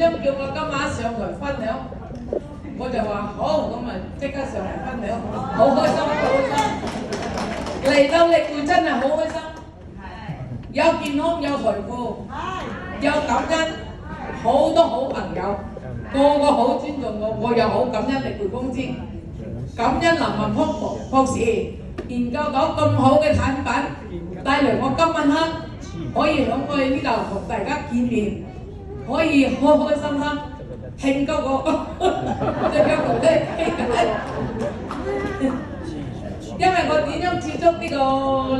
長叫我今晚上台分享，我就話好，咁咪即刻上嚟分享，好開心，好開心。嚟到力會真係好開心，有健康，有財富，有感恩，好多好朋友，個個好尊重我，我又好感恩力會公司，感恩林文峰博士研究到咁好嘅產品，帶嚟我今晚黑可以響我哋呢度同大家見面，可以開開心心慶祝我最近同你傾偈。因為我點樣接觸呢個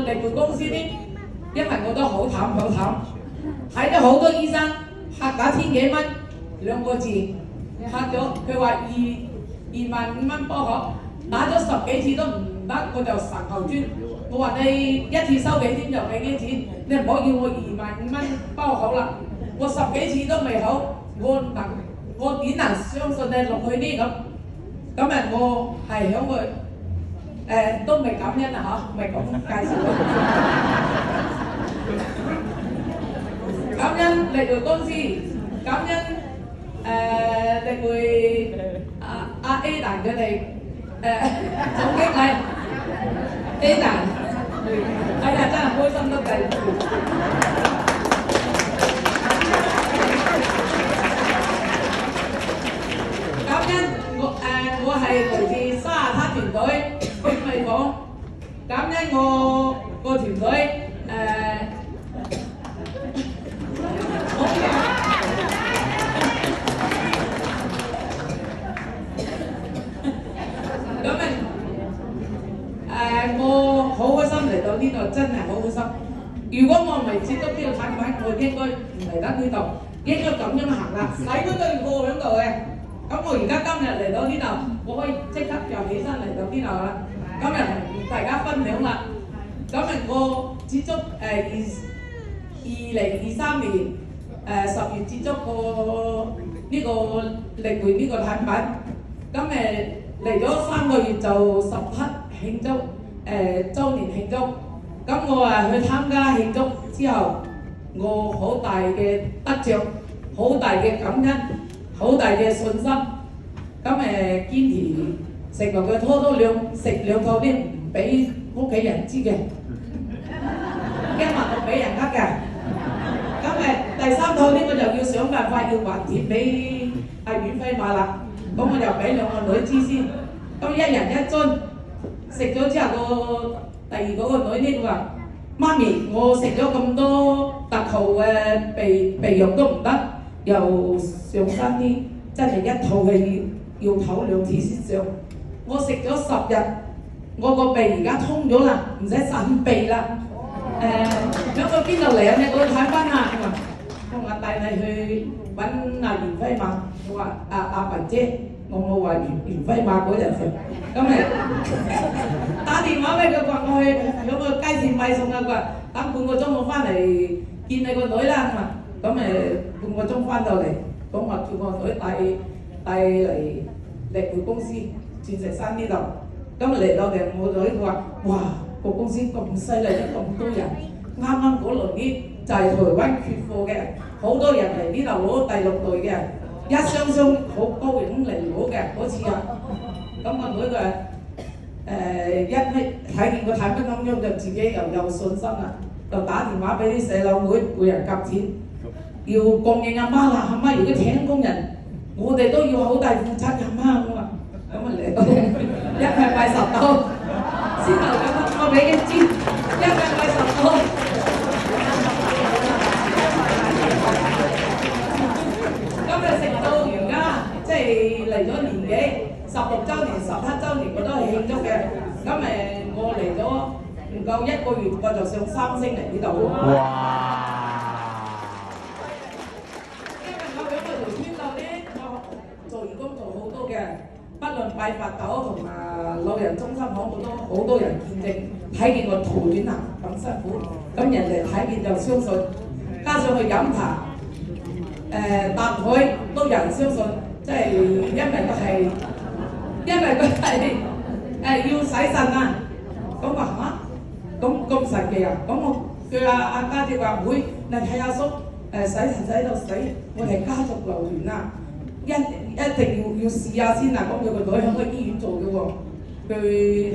力匯公司呢？因為我都好淡，睇咗好多醫生，拍打千幾蚊2個字，拍咗佢話2萬5蚊波可，打咗10幾次都唔得，我就神後專。我話你一次收幾天就俾幾錢，你唔好要我2萬5蚊包好啦，我10幾次都未好，我點能相信你落去呢咁？咁啊，我係響佢。都未感恩啊嚇，未講介紹。感恩力匯公司，感恩力匯阿 Ada 佢哋總經理 Ada， 係啊，真係開心得滯。感恩我係來自沙灘團隊。佢咪講感恩我個團隊我好開心嚟到呢度，真係好開心。如果我唔係接觸呢個產品，我應該唔嚟得呢度，應該咁樣行啦，使嗰對貨喺度嘅。咁我而家今日嚟到呢度，我可以即刻又起身嚟到呢度啦。今日同大家分享啦。今日我接觸2023年10月接觸過呢個力匯呢個產品。咁嚟咗3個月就17慶祝週年慶祝。咁我去參加慶祝之後，我好大嘅得着，好大嘅感恩，好大嘅信心。咁堅持食落佢拖2食2套啲唔俾屋企人知嘅，驚話我俾人呃嘅。咁第3套呢我就要想辦法要還錢俾阿遠輝買啦。咁我就俾2個女知先。咁一人1樽，食咗之後第2個女呢話：媽咪，我食咗咁多特號嘅肥肉都唔得，又上身啲，真係一套係要唞2次先上。我食咗10日，我個鼻而家通咗啦，唔使擤鼻啦。咁我邊度嚟啊？你我睇翻啊！我話帶你去揾阿袁輝馬，我話阿文姐，我冇話袁輝馬嗰日食。咁打電話俾佢話我去響個街市買餸啊，佢話等半個鐘我翻嚟見你個女啦。咁半個鐘翻到嚟，咁我叫個女帶嚟力匯公司鑽石山呢度。咁嚟到嘅我女佢話：哇，個公司咁犀利，咁多人，啱啱嗰輪呢就係台灣缺貨嘅，好多人嚟呢度攞第6代嘅，一箱箱好高咁嚟攞嘅嗰次啊。咁個女佢一睇見個產品咁樣就自己又有信心啦，就打電話俾啲細佬妹，每人夾錢，要供應阿媽啦。阿媽如果請工人，我哋都要好大負責任啊！我話咁嚟到一塊買10套，先頭咁我俾你知，一塊買10套。今日食到而家，即係嚟咗年幾16週年、17週年，我都係慶祝嘅。咁我嚟咗唔夠1個月，我就上3星嚟呢度。哇！因為我喺個條村度咧，我做義工做好多嘅，不論拜佛堂同埋老人中心行，我都好多人見證，睇見我途短行咁辛苦，咁人哋睇見就相信，加上去飲茶。搭台都有人相信，即係因為佢係要洗腎啊。咁話嚇，咁神奇啊！咁我叫阿家姐話：妹，你睇阿叔洗到死，我哋家族流傳啊，一定要試下先啊！咁佢個女喺個醫院做嘅喎，佢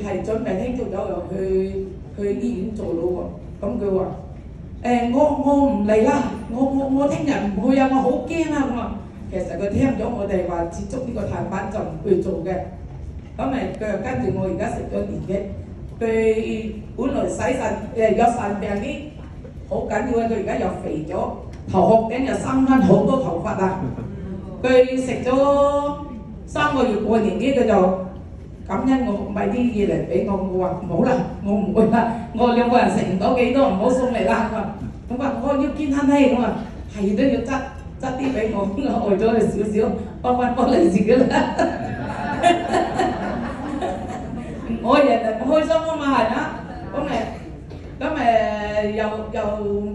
係準備輕咗又去醫院做咯喎，咁佢話我唔嚟啦，我聽日唔去啊，我好驚啊咁啊！其實佢聽咗我哋話接觸呢個碳板就唔會做嘅，咁佢又跟住我而家食咗年幾，佢本來洗腎有腎病啲好緊要嘅，佢而家又肥咗，頭殼頂又生翻好多頭髮啊！佢食咗3個月過年幾，佢就感恩我買啲嘢嚟俾我，我話唔好啦，我唔會啦，我2個人食唔到幾多，唔好送嚟啦。佢話我要見親戚，我話係都要執啲俾我，我愛咗佢少少，幫你自己啦。我人就唔開心啊嘛，係啊，咁又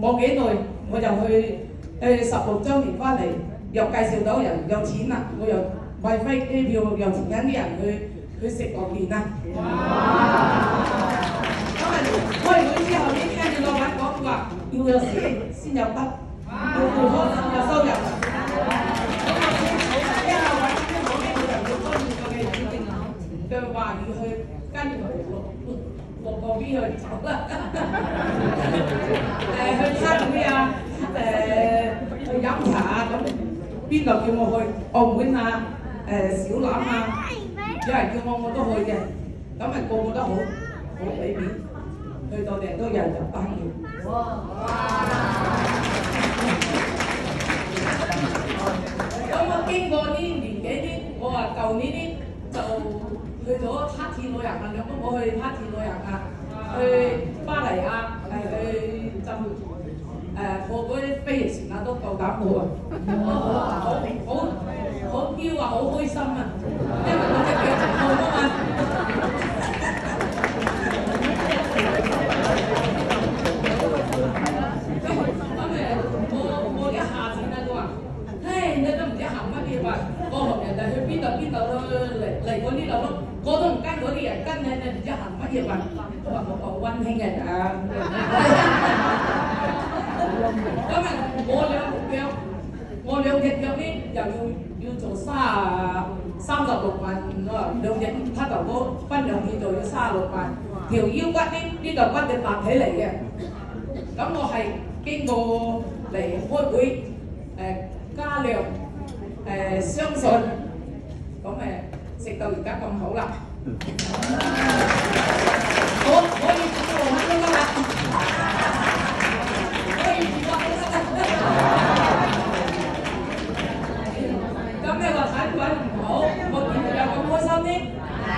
冇幾耐，我就去16週年翻嚟，又介紹到人有錢啦，我又買飛機票，又請緊啲人去食個麵啊！開會之後呢，聽住老闆講話，要有錢先有得，要付出先有收入。因為我聽好嘅，我就要中意佢嘅決定啊！佢話要去跟佢落個邊去走啦，去餐會啊，去飲茶啊咁。邊度叫我去？澳門啊，小欖啊，有人叫我都去嘅，咁咪個個都好俾面，去到人都有人入班嘅。咁我經過呢年幾啲，我話舊年啲就去咗哈鐵旅遊啊，兩公婆去哈鐵旅遊啊，去巴黎啊，去浸。過嗰啲飛行船啊都夠膽到啊！好驕啊，好開心啊！因為我隻腳唔痛啊嘛。我一下錢啊，佢話：唉，你都唔知行乜嘢吧？我學人哋去邊度嚟過呢度咯，我都唔跟嗰啲人跟你唔知行乜嘢吧？都話我好溫馨嘅啊！咁啊，我兩隻腳呢又要做36萬喎，2隻膝頭哥分2次做要36萬，條腰骨呢度骨就凸起嚟嘅。咁我係經過嚟開會，加量，相信，咁食到而家咁好啦。我要做好得啦。咁你話產品唔好，我點會有咁開心呢？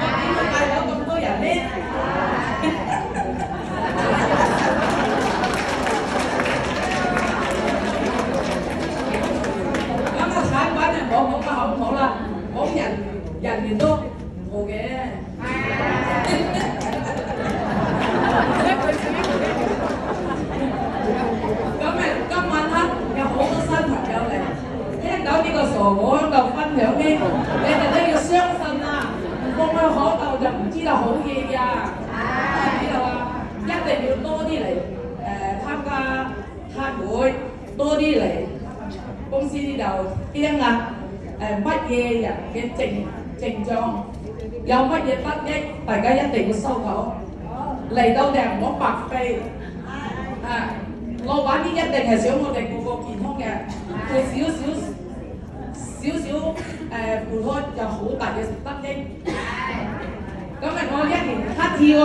我點會帶到咁多人呢？咁個產品係冇咁好唔好啦？講人都唔好嘅。今晚黑有好多新朋友嚟，聽到呢個傻我喺度分享呢，你哋都要相信啊！放開口度就唔知道好嘢呀，知道啊？一定要多啲嚟參加攤會，多啲嚟公司呢度聽啊！乜嘢人嘅症狀，有乜嘢得益，大家一定要收到。嚟到就唔好白費啊！老闆呢一定係想我哋個個健康嘅，佢少付出有好大嘅得益。咁我1年7次喎，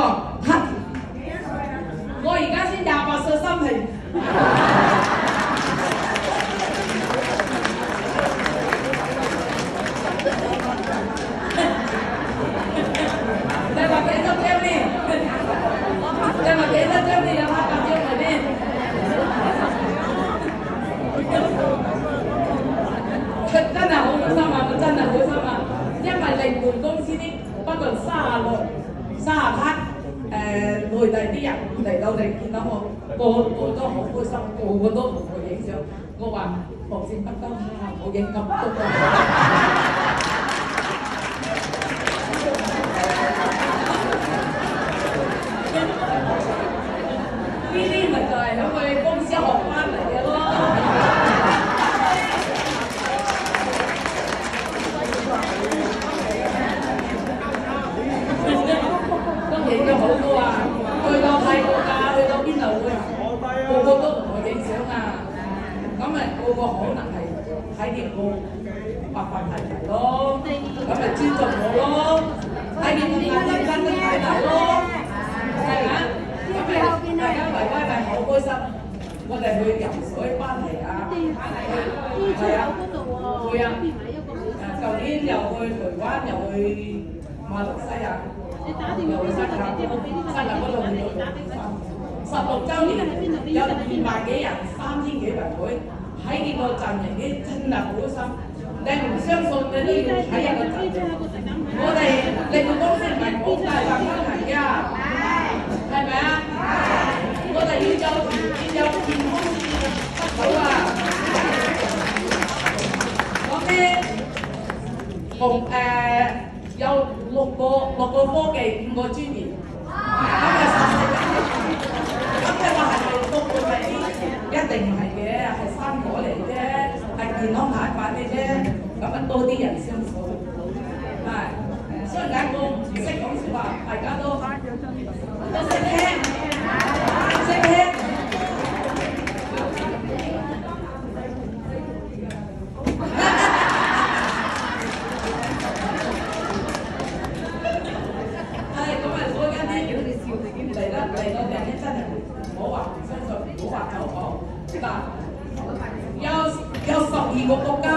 我而家先28歲心情。你話幾多張呢？你話幾多張呢？有800張嚟呢？真係好開心啊！我真係好開心啊！因為另換公司啲不論37內地啲人嚟到你見到我，個個都好開心，個個都同我影相。我話防線不得啊，冇影咁多啊！呢啲咪就係喺佢公司學翻嚟嘅咯。睇見我白髮提提咯，咁咪尊重我咯，睇見我眼睛瞪得大大咯，係咪？咁咪大家圍威咪好開心。我哋去游水翻嚟啊，係啊，會啊，舊年又去台灣，又去馬來西亞，又去新加坡嗰度去到16週年，有2萬幾人，3000幾人會喺呢個陣營啲真係好心，你唔相信你都要睇一個陣營。我哋你個公司唔係好大份分嚟㗎，係咪啊？我哋要有健康得好啊！咁咧，有6個科技，5個專業，咁你話係咪6個係一定唔係嘅，係3個嚟啫，係健康眼法嘅啫，咁啊多啲人相信，係。所以解我唔識講説話，大家都識聽，識聽。嚟到嘅咧真係唔好話唔相信，唔好話走講。嗱，有12個國家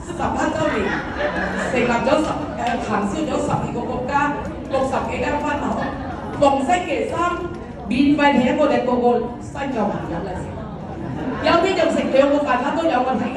17週年，成立咗行銷咗12個國家，60幾間分行，逢星期三免費請我哋個西藏朋友嚟食，有啲仲食2個飯盒都有我睇見。